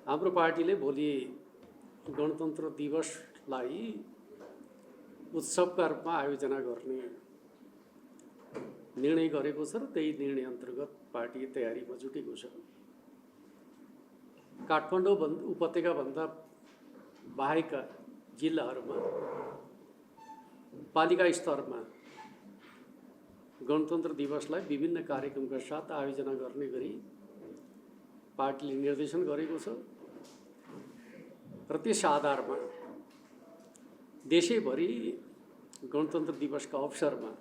हाम्रो पार्टीले भोलि गणतन्त्र दिवसलाई उत्सवका रूपमा आयोजना गर्ने निर्णय गरेको छ र त्यही निर्णय अन्तर्गत पार्टी तयारीमा जुटेको छ। काठमाडौँ उपत्यकाभन्दा बाहेकका जिल्लाहरूमा पालिका स्तरमा गणतन्त्र दिवसलाई विभिन्न कार्यक्रमका साथ आयोजना गर्ने गरी पार्टीले निर्देशन गरेको छ र त्यस आधारमा देशैभरि गणतन्त्र दिवसका अवसरमा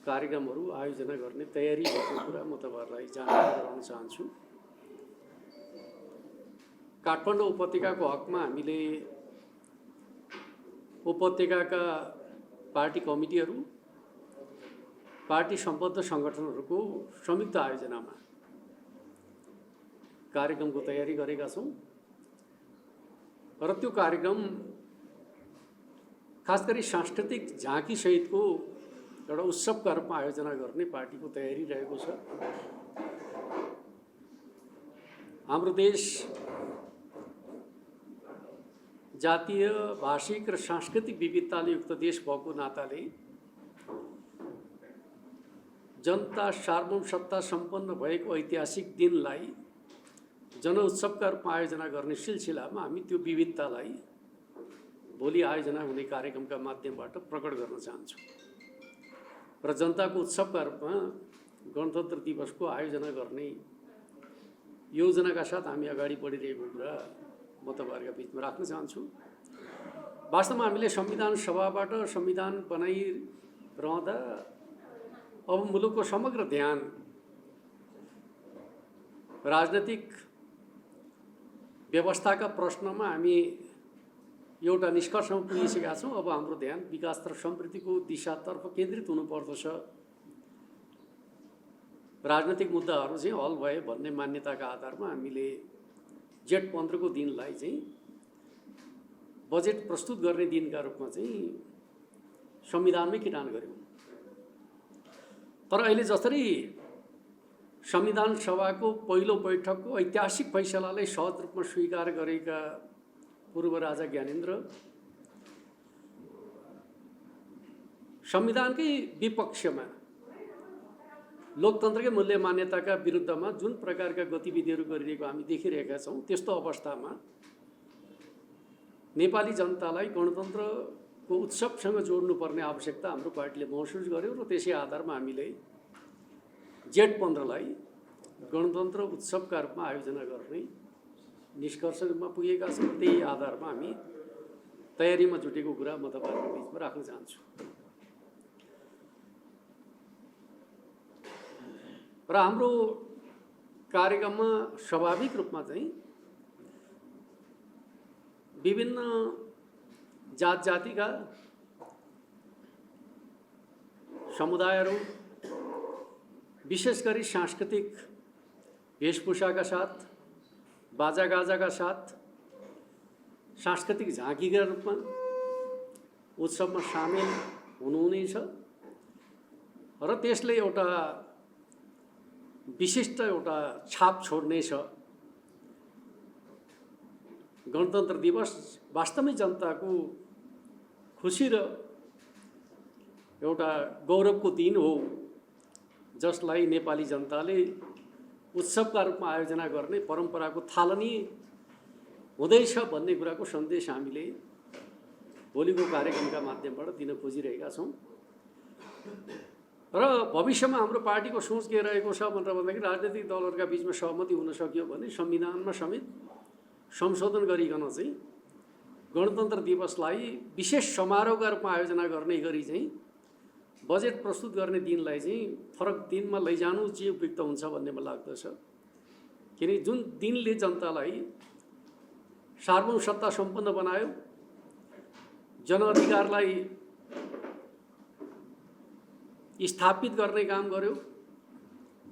कार्यक्रमहरू आयोजना गर्ने तयारी भएको कुरा म तपाईहरुलाई जानकारी गराउन चाहन्छु। काठमाडौँ उपत्यकाको हकमा हामीले उपत्यकाका पार्टी कमिटीहरू, पार्टी सम्बद्ध सङ्गठनहरूको संयुक्त आयोजनामा कार्यक्रमको तयारी गरेका छौँ र त्यो कार्यक्रम खास गरी सांस्कृतिक झाँकी सहितको एउटा उत्सवका रूपमा आयोजना गर्ने पार्टीको तयारी रहेको छ। हाम्रो देश जातीय, भाषिक र सांस्कृतिक विविधताले युक्त देश भएको नाताले जनता सार्वभौम सत्ता सम्पन्न भएको ऐतिहासिक दिनलाई जनउत्सवका रूपमा आयोजना गर्ने सिलसिलामा हामी त्यो विविधतालाई भोलि आयोजना हुने कार्यक्रमका माध्यमबाट प्रकट गर्न चाहन्छौँ र जनताको उत्सवका रूपमा गणतन्त्र दिवसको आयोजना गर्ने योजनाका साथ हामी अगाडि बढिरहेको कुरा म तपाईहरुका बीचमा राख्न चाहन्छु। वास्तवमा हामीले संविधान सभाबाट संविधान बनाइरहँदा अब मुलुकको समग्र ध्यान राजनीतिक व्यवस्थाका प्रश्नमा हामी एउटा निष्कर्षमा पुगिसकेका छौँ। अब हाम्रो ध्यान विकास र समृद्धिको दिशातर्फ केन्द्रित हुनुपर्दछ, राजनीतिक मुद्दाहरू चाहिँ हल भए भन्ने मान्यताका आधारमा हामीले जेठ 15 को दिनलाई चाहिँ बजेट प्रस्तुत गर्ने दिनका रूपमा चाहिँ संविधानमै किटान गर्यौँ। तर अहिले जसरी संविधान सभाको पहिलो बैठकको ऐतिहासिक फैसलालाई सहज रूपमा स्वीकार गरेका पूर्व राजा ज्ञानेन्द्र संविधानकै विपक्षमा लोकतन्त्रकै मूल्य मान्यताका विरुद्धमा जुन प्रकारका गतिविधिहरू गरिरहेको हामी देखिरहेका छौँ, त्यस्तो अवस्थामा नेपाली जनतालाई गणतन्त्रको उत्सवसँग जोड्नुपर्ने आवश्यकता हाम्रो पार्टीले महसुस गर्यो र त्यसै आधारमा हामीले जेठ 15 लाई गणतन्त्र उत्सवका रूपमा आयोजना गर्ने निष्कर्षमा पुगेका छौँ। त्यही आधारमा हामी तयारीमा जुटेको कुरा म तपाईहरुको बीचमा राख्न चाहन्छु। र हाम्रो कार्यक्रममा स्वाभाविक रूपमा चाहिँ विभिन्न जात जातिका समुदायहरू विशेष गरी सांस्कृतिक वेशभूषाका साथ, बाजागाजाका साथ सांस्कृतिक झाँकीका रूपमा उत्सवमा सामेल हुनुहुनेछ र त्यसले एउटा विशिष्ट एउटा छाप छोड्नेछ। गणतन्त्र दिवस वास्तवमै जनताको खुसी र एउटा गौरवको दिन हो, जसलाई नेपाली जनताले उत्सवका रूपमा आयोजना गर्ने परम्पराको थालनी हुँदैछ भन्ने कुराको सन्देश हामीले भोलिको कार्यक्रमका माध्यमबाट दिन खोजिरहेका छौँ। र भविष्यमा हाम्रो पार्टीको सोच के रहेको छ भनेर भन्दाखेरि राजनीतिक दलहरूका बीचमा सहमति हुन सकियो भने संविधानमा समेत संशोधन गरिकन चाहिँ गणतन्त्र दिवसलाई विशेष समारोहका रूपमा आयोजना गर्ने गरी चाहिँ बजेट प्रस्तुत गर्ने दिनलाई चाहिँ फरक दिनमा लैजानु चाहिँ उपयुक्त हुन्छ भन्ने मलाई लाग्दछ। किनकि जुन दिनले जनतालाई सार्वभौम सत्ता सम्पन्न बनायो, जनअधिकारलाई स्थापित गर्ने काम गर्यो,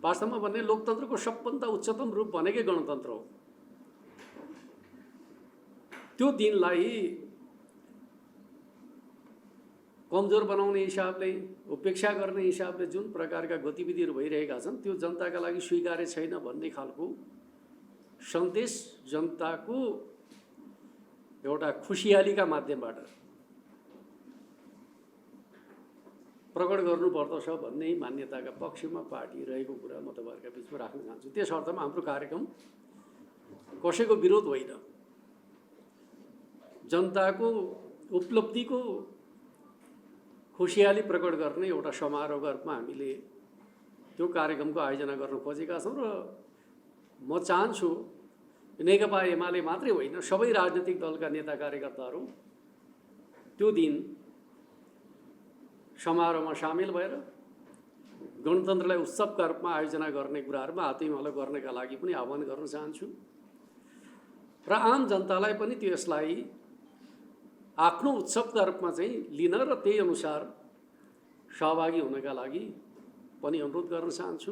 वास्तवमा भन्ने लोकतन्त्रको सबभन्दा उच्चतम रूप भनेकै गणतन्त्र हो। त्यो दिनलाई कमजोर बनाउने हिसाबले, उपेक्षा गर्ने हिसाबले जुन प्रकारका गतिविधिहरू भइरहेका छन् त्यो जनताका लागि स्वीकार्य छैन भन्ने खालको सन्देश जनताको एउटा खुसियालीका माध्यमबाट प्रकट गर्नुपर्दछ भन्ने मान्यताका पक्षमा पार्टी रहेको कुरा म तपाईँहरूका बिचमा राख्न चाहन्छु। त्यस अर्थमा हाम्रो कार्यक्रम कसैको विरोध होइन, जनताको उपलब्धिको खुसियाली प्रकट गर्ने एउटा समारोहका रूपमा हामीले त्यो कार्यक्रमको आयोजना गर्न खोजेका छौँ। र म चाहन्छु नेकपा एमाले मात्रै होइन, सबै राजनीतिक दलका नेता कार्यकर्ताहरू त्यो दिन समारोहमा सामेल भएर गणतन्त्रलाई उत्सवका रूपमा आयोजना गर्ने कुराहरूमा हातेमालो गर्नका लागि पनि आह्वान गर्न चाहन्छु। र आम जनतालाई पनि त्यो यसलाई आफ्नो उत्सवका रूपमा चाहिँ लिन र त्यही अनुसार सहभागी हुनका लागि पनि अनुरोध गर्न चाहन्छु।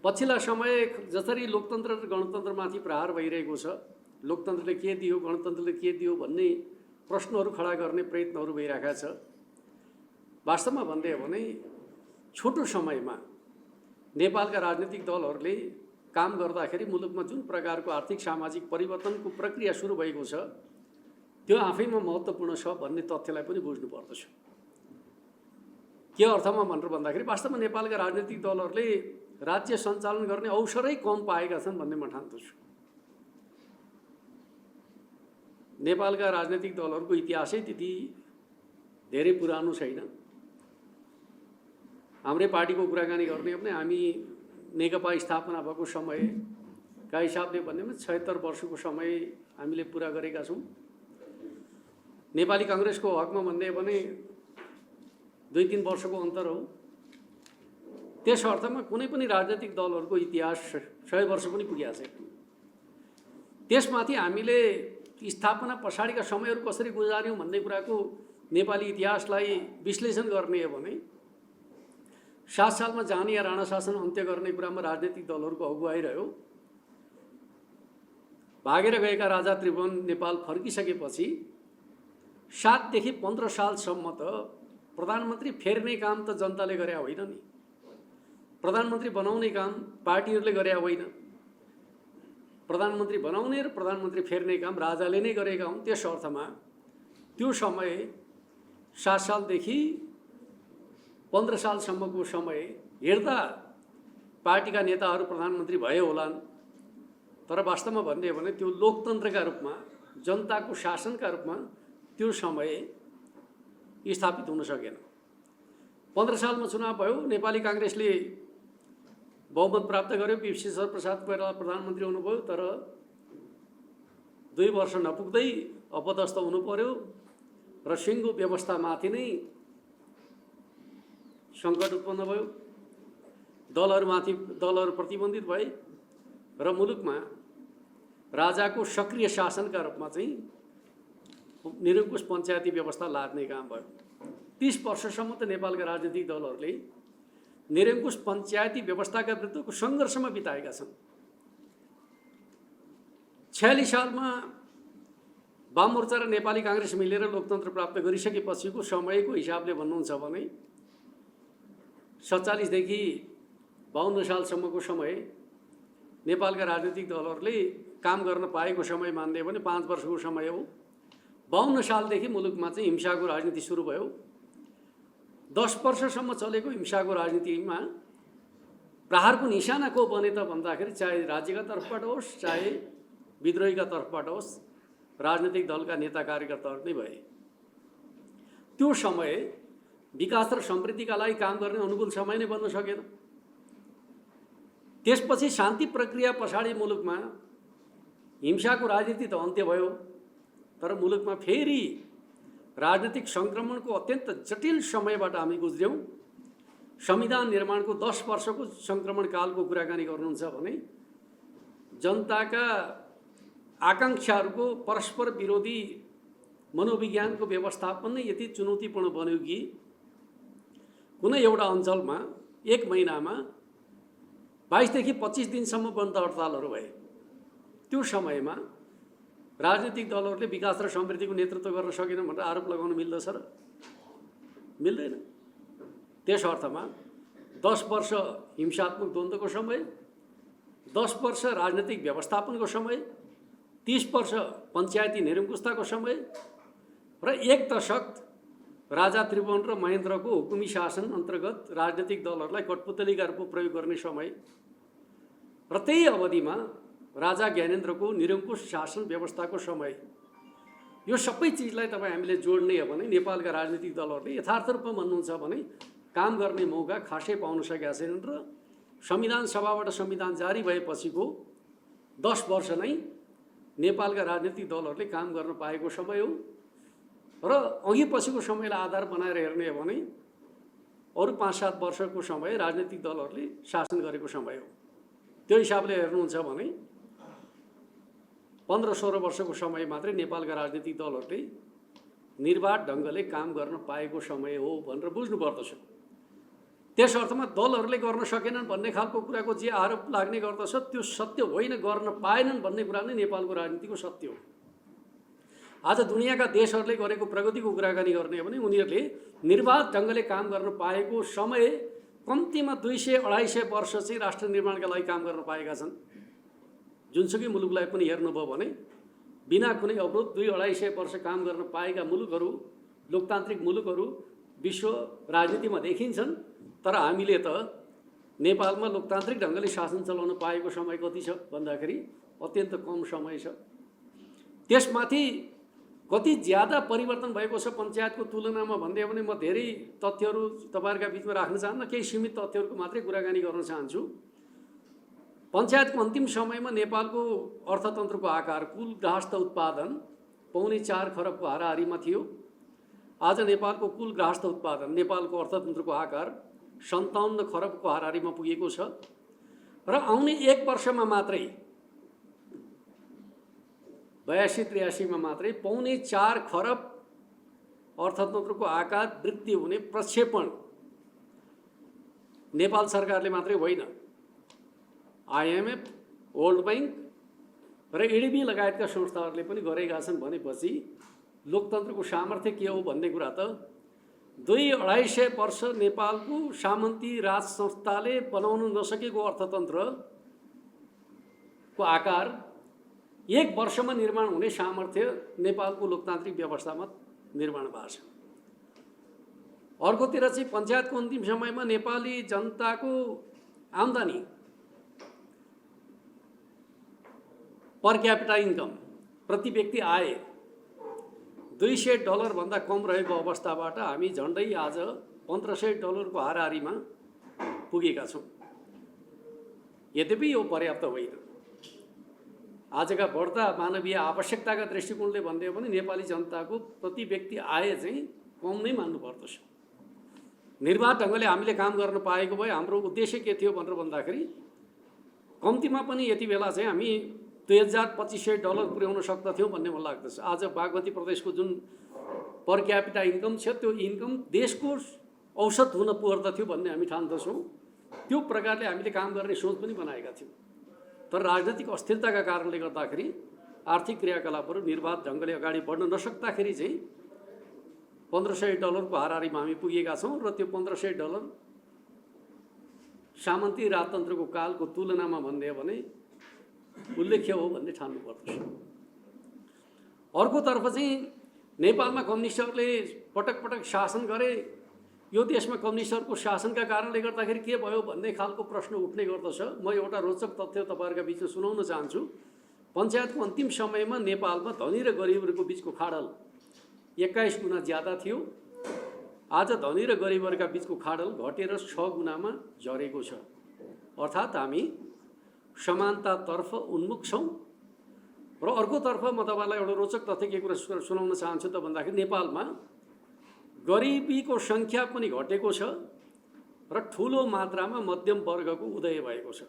पछिल्ला समय जसरी लोकतन्त्र र गणतन्त्रमाथि प्रहार भइरहेको छ, लोकतन्त्रले के दियो, गणतन्त्रले के दियो भन्ने प्रश्नहरू खडा गर्ने प्रयत्नहरू भइरहेका छ। वास्तवमा भन्दै हो भने छोटो समयमा नेपालका राजनीतिक दलहरूले काम गर्दाखेरि मुलुकमा जुन प्रकारको आर्थिक सामाजिक परिवर्तनको प्रक्रिया सुरु भएको छ त्यो आफैमा महत्त्वपूर्ण छ भन्ने तथ्यलाई पनि बुझ्नुपर्दछ। के अर्थमा भनेर भन्दाखेरि वास्तवमा नेपालका राजनीतिक दलहरूले राज्य सञ्चालन गर्ने अवसरै कम पाएका छन् भन्ने म ठान्दछु। नेपालका राजनीतिक दलहरूको इतिहासै त्यति धेरै पुरानो छैन। हाम्रै पार्टीको कुराकानी गर्ने हो भने हामी नेकपा स्थापना भएको समयका हिसाबले भन्ने 76 वर्षको समय हामीले पुरा गरेका छौँ। नेपाली काङ्ग्रेसको हकमा भन्ने हो भने 2-3 वर्षको अन्तर हो। त्यस अर्थमा कुनै पनि राजनीतिक दलहरूको इतिहास 100 वर्ष पनि पुगेको छैन। त्यसमाथि हामीले स्थापना पछाडिका समयहरू कसरी गुजार्यौँ भन्ने कुराको नेपाली इतिहासलाई विश्लेषण गर्ने हो भने 7 सालमा जानी या राणा शासन अन्त्य गर्ने कुरामा राजनीतिक दलहरूको अगुवाई रह्यो। भागेर गएका राजा त्रिभुवन नेपाल फर्किसकेपछि 7 देखि 15 सालसम्म त प्रधानमन्त्री फेर्ने काम त जनताले गरे होइन नि, प्रधानमन्त्री बनाउने काम पार्टीहरूले गरे होइन। प्रधानमन्त्री बनाउने र प्रधानमन्त्री फेर्ने काम राजाले नै गरेका हुन्। त्यस अर्थमा त्यो समय 7 सालदेखि 15 सालसम्मको समय हेर्दा पार्टीका नेताहरू प्रधानमन्त्री भए होलान्, तर वास्तवमा भन्ने हो भने त्यो लोकतन्त्रका रूपमा जनताको शासनका रूपमा त्यो समय स्थापित हुन सकेन। 15 सालमा चुनाव भयो, नेपाली काङ्ग्रेसले बहुमत प्राप्त गर्यो, विश्वेश्वर प्रसाद कोइराला प्रधानमन्त्री हुनुभयो, तर 2 वर्ष नपुग्दै अपदस्थ हुनु पर्यो र सिङ्गो व्यवस्थामाथि नै सङ्कट उत्पन्न भयो। दलहरू प्रतिबन्धित भए र मुलुकमा राजाको सक्रिय शासनका रूपमा चाहिँ निरङ्कुश पञ्चायती व्यवस्था लाद्ने काम भयो। 30 वर्षसम्म त नेपालका राजनीतिक दलहरूले निरङ्कुश पञ्चायती व्यवस्थाका विरुद्धको सङ्घर्षमा बिताएका छन्। 46 सालमा वाममोर्चा र नेपाली काङ्ग्रेस मिलेर लोकतन्त्र प्राप्त गरिसकेपछिको समयको हिसाबले भन्नुहुन्छ भने 47 देखि 52 सालसम्मको समय नेपालका राजनीतिक दलहरूले काम गर्न पाएको समय मान्ने भने 5 वर्षको समय हो। 52 सालदेखि मुलुकमा चाहिँ हिंसाको राजनीति सुरु भयो। 10 वर्षसम्म चलेको हिंसाको राजनीतिमा प्रहारको निशाना को बने त भन्दाखेरि चाहे राज्यका तर्फबाट होस् चाहे विद्रोहीका तर्फबाट होस् राजनीतिक दलका नेता कार्यकर्ताहरू नै भए। त्यो समय विकास र समृद्धिका लागि काम गर्ने अनुकूल समय नै बन्न सकेन। त्यसपछि शान्ति प्रक्रिया पछाडि मुलुकमा हिंसाको राजनीति त अन्त्य भयो, तर मुलुकमा फेरि राजनीतिक सङ्क्रमणको अत्यन्त जटिल समयबाट हामी गुज्र्यौँ। संविधान निर्माणको 10 वर्षको सङ्क्रमण कालको कुराकानी गर्नुहुन्छ भने जनताका आकाङ्क्षाहरूको परस्पर विरोधी मनोविज्ञानको व्यवस्थापन नै यति चुनौतीपूर्ण बन्यो कि कुनै एउटा अञ्चलमा 1 महिनामा 22 देखि 25 दिनसम्म बन्द हडतालहरू भए। त्यो समयमा राजनीतिक दलहरूले विकास र समृद्धिको नेतृत्व गर्न सकेन भनेर आरोप लगाउन मिल्दछ र? मिल्दैन। त्यस अर्थमा 10 वर्ष हिंसात्मक द्वन्द्वको समय, 10 वर्ष राजनीतिक व्यवस्थापनको समय, 30 वर्ष पञ्चायती निरङ्कुशताको समय र 1 दशक राजा त्रिभुवन र महेन्द्रको हुकुमी शासन अन्तर्गत राजनीतिक दलहरूलाई कठपुतलीका रूपमा प्रयोग गर्ने समय र त्यही अवधिमा राजा ज्ञानेन्द्रको निरङ्कुश शासन व्यवस्थाको समय, यो सबै चिजलाई तपाईँ हामीले जोड्ने हो भने नेपालका राजनीतिक दलहरूले यथार्थ रूपमा भन्नुहुन्छ भने काम गर्ने मौका खासै पाउन सकेका छैनन् र संविधान सभाबाट संविधान जारी भएपछिको 10 वर्ष नै नेपालका राजनीतिक दलहरूले काम गर्न पाएको समय हो र अघि पछिको समयलाई आधार बनाएर हेर्ने हो भने अरू 5-7 वर्षको समय राजनीतिक दलहरूले शासन गरेको समय हो। त्यो हिसाबले हेर्नुहुन्छ भने 15-16 वर्षको समय मात्रै नेपालका राजनीतिक दलहरूले निर्वाध ढङ्गले काम गर्न पाएको समय हो भनेर बुझ्नुपर्दछ। त्यस अर्थमा दलहरूले गर्न सकेनन् भन्ने खालको कुराको जे आरोप लाग्ने गर्दछ त्यो सत्य होइन, गर्न पाएनन् भन्ने कुरा नै नेपालको राजनीतिको सत्य हो। आज दुनियाँका देशहरूले गरेको प्रगतिको कुराकानी गर्ने हो भने उनीहरूले निर्वाध ढङ्गले काम गर्न पाएको समय कम्तीमा 200-250 वर्ष चाहिँ राष्ट्र निर्माणका लागि काम गर्न पाएका छन्। जुनसुकै मुलुकलाई पनि हेर्नुभयो भने बिना कुनै अवरोध 200-250 वर्ष काम गर्न पाएका मुलुकहरू, लोकतान्त्रिक मुलुकहरू विश्व राजनीतिमा देखिन्छन्। तर हामीले त नेपालमा लोकतान्त्रिक ढङ्गले शासन चलाउन पाएको समय कति छ भन्दाखेरि अत्यन्त कम समय छ। त्यसमाथि कति ज्यादा परिवर्तन भएको छ पञ्चायतको तुलनामा भन्दै हो भने म धेरै तथ्यहरू तपाईँहरूका बिचमा राख्न चाहन्न, केही सीमित तथ्यहरूको मात्रै कुराकानी गर्न चाहन्छु। पञ्चायतको अन्तिम समयमा नेपालको अर्थतन्त्रको आकार, कुल गृहस्थ उत्पादन 4.25 खरबको हाराहारीमा थियो। आज नेपालको कुल गृहस्थ उत्पादन, नेपालको अर्थतन्त्रको आकार 57 खरबको हाराहारीमा पुगेको छ र आउने 1 वर्षमा मात्रै 82-83 मा मात्रै 4.25 खरब अर्थतन्त्रको आकार वृद्धि हुने प्रक्षेपण नेपाल सरकारले मात्रै होइन, IMF, वर्ल्ड बैंक र एडिबी लगायतका संस्थाहरूले पनि गरेका छन् भनेपछि लोकतन्त्रको सामर्थ्य के हो भन्ने कुरा त 200-250 वर्ष नेपालको सामन्ती राज संस्थाले बनाउन नसकेको अर्थतन्त्रको आकार 1 वर्षमा निर्माण हुने सामर्थ्य नेपालको लोकतान्त्रिक व्यवस्थामा निर्माण भएको छ। अर्कोतिर चाहिँ पञ्चायतको अन्तिम समयमा नेपाली जनताको आम्दानी, पर क्यापिटा इन्कम, प्रति व्यक्ति आय $200 भन्दा कम रहेको अवस्थाबाट हामी झन्डै आज $1500 को हाराहारीमा पुगेका छौँ। यद्यपि यो पर्याप्त होइन। आजका बढ्दा मानवीय आवश्यकताका दृष्टिकोणले भन्दै हो भने नेपाली जनताको प्रति व्यक्ति आय चाहिँ कम नै मान्नुपर्दछ। निर्वाध ढङ्गले हामीले काम गर्न पाएको भए हाम्रो उद्देश्य के थियो भनेर भन्दाखेरि कम्तीमा पनि यति बेला चाहिँ हामी $2200 पुर्याउन सक्दथ्यौँ भन्ने मलाई लाग्दछ। आज बागमती प्रदेशको जुन पर क्यापिटा इन्कम छ त्यो इन्कम देशको औसत हुन पुग्दथ्यो भन्ने हामी ठान्दछौँ। त्यो प्रकारले हामीले काम गर्ने सोच पनि बनाएका थियौँ। तर राजनीतिक अस्थिरताका कारणले गर्दाखेरि आर्थिक क्रियाकलापहरू निर्वाध ढङ्गले अगाडि बढ्न नसक्दाखेरि चाहिँ $1500 को हाराहारीमा हामी पुगेका छौँ र त्यो $1500 सामन्ती राजतन्त्रको कालको तुलनामा भन्ने हो भने उल्लेख्य हो भन्ने ठान्नुपर्दछ। अर्कोतर्फ चाहिँ नेपालमा कम्युनिस्टहरूले पटक पटक शासन गरे। यो देशमा कम्युनिस्टहरूको शासनका कारणले गर्दाखेरि के भयो भन्ने खालको प्रश्न उठ्ने गर्दछ। म एउटा रोचक तथ्य तपाईँहरूका बिचमा सुनाउन चाहन्छु। पञ्चायतको अन्तिम समयमा नेपालमा धनी र गरिबहरूको बिचको खाडल 21 गुणा ज्यादा थियो। आज धनी र गरिबहरूका बिचको खाडल घटेर 6 गुणामा झरेको छ। अर्थात् हामी समानतातर्फ उन्मुख छौँ। र अर्कोतर्फ म तपाईँलाई एउटा रोचक तथ्य के कुरा सुनाउन चाहन्छु त भन्दाखेरि नेपालमा गरिबीको सङ्ख्या पनि घटेको छ र ठुलो मात्रामा मध्यम वर्गको उदय भएको छ।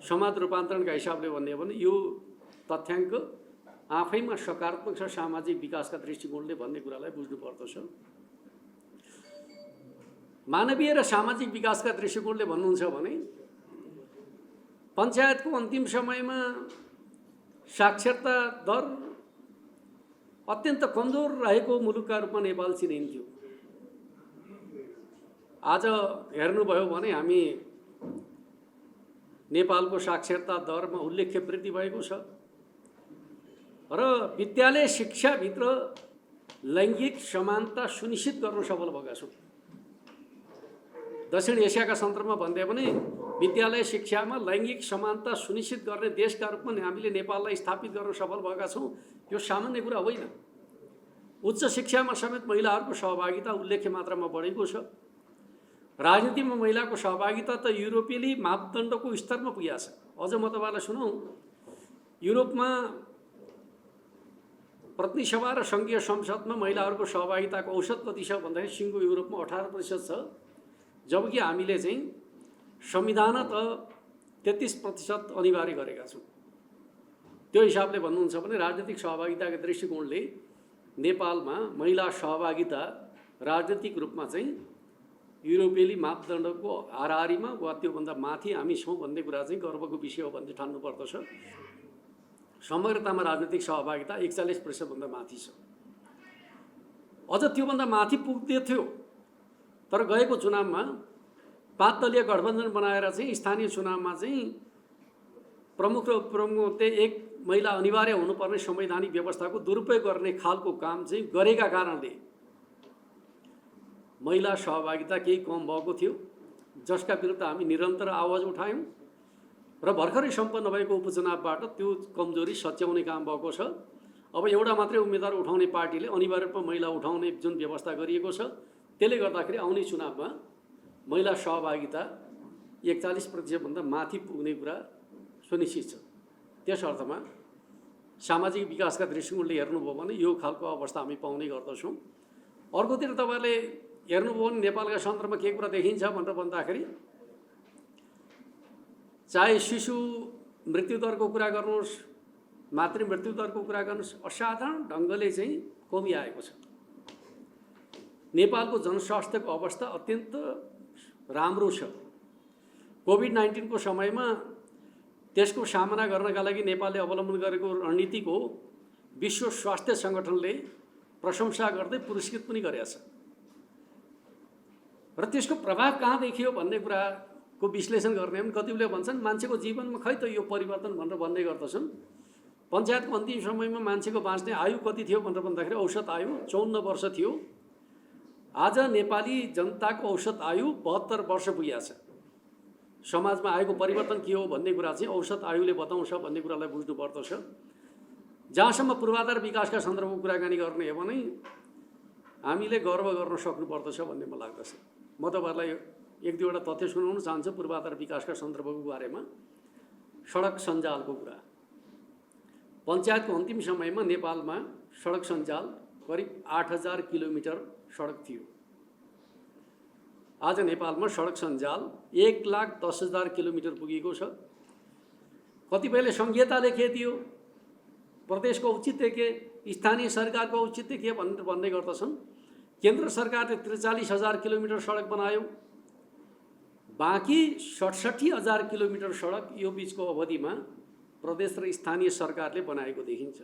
समाज रूपान्तरणका हिसाबले भन्ने हो भने यो तथ्याङ्क आफैमा सकारात्मक छ सामाजिक विकासका दृष्टिकोणले भन्ने कुरालाई बुझ्नुपर्दछ। मानवीय र सामाजिक विकासका दृष्टिकोणले भन्नुहुन्छ भने पञ्चायतको अन्तिम समयमा साक्षरता दर अत्यन्त कमजोर रहेको मुलुकका रूपमा नेपाल चिनिन्थ्यो। आज हेर्नुभयो भने हामी नेपालको साक्षरता दरमा उल्लेख्य वृद्धि भएको छ र विद्यालय शिक्षाभित्र लैङ्गिक समानता सुनिश्चित गर्न सफल भएका छौँ। दक्षिण एसियाका सन्दर्भमा भन्दै भने विद्यालय शिक्षामा लैङ्गिक समानता सुनिश्चित गर्ने देशका रूपमा हामीले नेपाललाई स्थापित गर्न सफल भएका छौँ। यो सामान्य कुरा होइन। उच्च शिक्षामा समेत महिलाहरूको सहभागिता उल्लेख्य मात्रामा बढेको छ। राजनीतिमा महिलाको सहभागिता त युरोपेली मापदण्डको स्तरमा पुगेको छ। अझ म तपाईँलाई सुनाउँ, युरोपमा प्रतिनिधि सभा र सङ्घीय संसदमा महिलाहरूको सहभागिताको औसत कति छ भन्दाखेरि सिङ्गो युरोपमा 18% छ, जबकि हामीले चाहिँ संविधानत 33% अनिवार्य गरेका छौँ। त्यो हिसाबले भन्नुहुन्छ भने राजनीतिक सहभागिताको दृष्टिकोणले नेपालमा महिला सहभागिता राजनीतिक रूपमा चाहिँ युरोपेली मापदण्डको हाराहारीमा वा त्योभन्दा माथि हामी छौँ भन्ने कुरा चाहिँ गर्वको विषय हो भन्ने ठान्नुपर्दछ। समग्रतामा राजनीतिक सहभागिता 41% भन्दा माथि छ। अझ त्योभन्दा माथि पुग्दै थियो, तर गएको चुनावमा 5 दलीय गठबन्धन बनाएर चाहिँ स्थानीय चुनावमा चाहिँ प्रमुख र उपप्रमुखले एक महिला अनिवार्य हुनुपर्ने संवैधानिक व्यवस्थाको दुरुपयोग गर्ने खालको काम चाहिँ गरेका कारणले महिला सहभागिता केही कम भएको थियो, जसका विरुद्ध हामी निरन्तर आवाज उठायौँ र भर्खरै सम्पन्न भएको उपचुनावबाट त्यो कमजोरी सच्याउने काम भएको छ। अब एउटा मात्रै उम्मेदवार उठाउने पार्टीले अनिवार्य रूपमा महिला उठाउने जुन व्यवस्था गरिएको छ, त्यसले गर्दाखेरि आउने चुनावमा महिला सहभागिता 41% भन्दा माथि पुग्ने कुरा सुनिश्चित छ। त्यस अर्थमा सामाजिक विकासका दृष्टिकोणले हेर्नुभयो भने यो खालको अवस्था हामी पाउने गर्दछौँ। अर्कोतिर तपाईँले हेर्नुभयो भने नेपालका सन्दर्भमा के कुरा देखिन्छ भनेर भन्दाखेरि चाहे शिशु मृत्युदरको कुरा गर्नुहोस्, मातृ मृत्युदरको कुरा गर्नुहोस्, असाधारण ढङ्गले चाहिँ कमिआएको छ। नेपालको जनस्वास्थ्यको अवस्था अत्यन्त राम्रो छ। कोभिड-19 को समयमा त्यसको सामना गर्नका लागि नेपालले अवलम्बन गरेको रणनीतिको विश्व स्वास्थ्य सङ्गठनले प्रशंसा गर्दै पुरस्कृत पनि गरेको छ र त्यसको प्रभाव कहाँ देखियो भन्ने कुराको विश्लेषण गर्ने पनि कतिले भन्छन् मान्छेको जीवनमा खै त यो परिवर्तन भनेर भन्ने गर्दछन्। पञ्चायतको अन्तिम समयमा मान्छेको बाँच्ने आयु कति थियो भनेर भन्दाखेरि औसत आयु 54 वर्ष थियो। आज नेपाली जनताको औसत आयु 72 वर्ष पुगेको छ। समाजमा आएको परिवर्तन के हो भन्ने कुरा चाहिँ औसत आयुले बताउँछ भन्ने कुरालाई बुझ्नुपर्दछ। जहाँसम्म पूर्वाधार विकासका सन्दर्भमा कुराकानी गर्ने हो भने हामीले गर्व गर्न सक्नुपर्दछ भन्ने मलाई लाग्दछ। म तपाईँहरूलाई एक दुईवटा तथ्य सुनाउन चाहन्छु पूर्वाधार विकासका सन्दर्भको बारेमा। सडक सञ्जालको कुरा, पञ्चायतको अन्तिम समयमा नेपालमा सडक सञ्जाल करिब 8000 किलोमिटर सडक थियो। आज नेपालमा सडक सञ्जाल 1,10,000 किलोमिटर पुगेको छ। कतिपयले सङ्घीयताले के दियो, प्रदेशको औचित्य के, स्थानीय सरकारको औचित्य के भनेर भन्ने गर्दछन्। केन्द्र सरकारले 43,000 किलोमिटर सडक बनायो, बाँकी 67,000 किलोमिटर सडक यो बिचको अवधिमा प्रदेश र स्थानीय सरकारले बनाएको देखिन्छ।